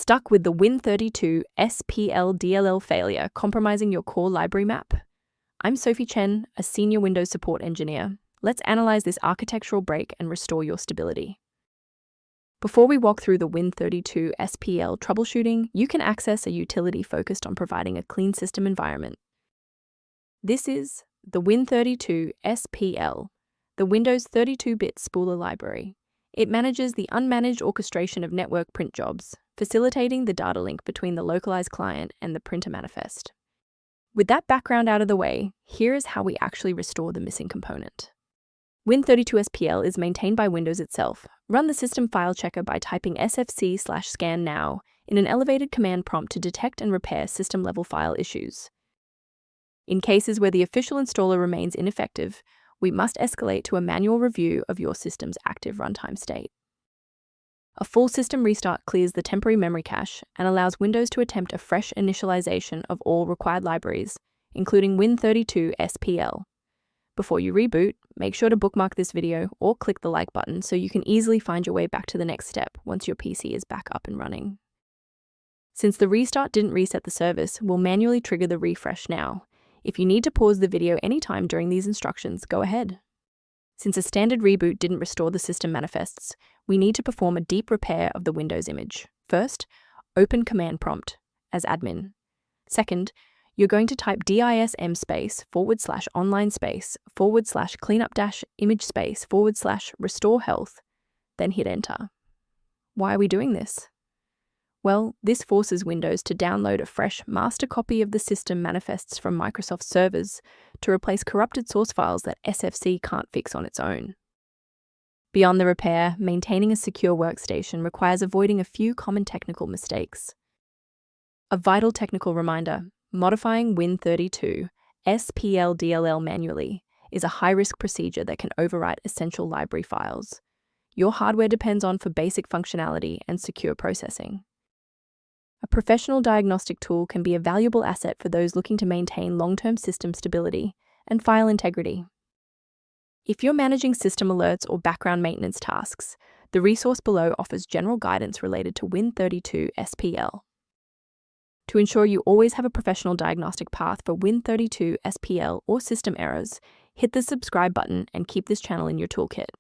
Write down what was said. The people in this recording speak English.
Stuck with the win32spl.dll failure compromising your core library map? I'm Sophie Chen, a senior Windows support engineer. Let's analyze this architectural break and restore your stability. Before we walk through the win32spl troubleshooting, you can access a utility focused on providing a clean system environment. This is the win32spl, the Windows 32-bit spooler library. It manages the unmanaged orchestration of network print jobs, facilitating the data link between the localized client and the printer manifest. With that background out of the way, here is how we actually restore the missing component. Win32spl is maintained by Windows itself. Run the system file checker by typing sfc/scan now in an elevated command prompt to detect and repair system-level file issues. In cases where the official installer remains ineffective, we must escalate to a manual review of your system's active runtime state. A full system restart clears the temporary memory cache and allows Windows to attempt a fresh initialization of all required libraries, including win32spl. Before you reboot, make sure to bookmark this video or click the like button so you can easily find your way back to the next step once your PC is back up and running. Since the restart didn't reset the service, we'll manually trigger the refresh now. If you need to pause the video anytime during these instructions, go ahead. Since a standard reboot didn't restore the system manifests, we need to perform a deep repair of the Windows image. First, open command prompt as admin. Second, you're going to type DISM /online//cleanup-image/restore health, then hit enter. Why are we doing this? Well, this forces Windows to download a fresh master copy of the system manifests from Microsoft servers to replace corrupted source files that SFC can't fix on its own. Beyond the repair, maintaining a secure workstation requires avoiding a few common technical mistakes. A vital technical reminder: modifying win32spl.dll manually is a high-risk procedure that can overwrite essential library files your hardware depends on for basic functionality and secure processing. A professional diagnostic tool can be a valuable asset for those looking to maintain long-term system stability and file integrity. If you're managing system alerts or background maintenance tasks, the resource below offers general guidance related to win32spl. To ensure you always have a professional diagnostic path for win32spl or system errors, hit the subscribe button and keep this channel in your toolkit.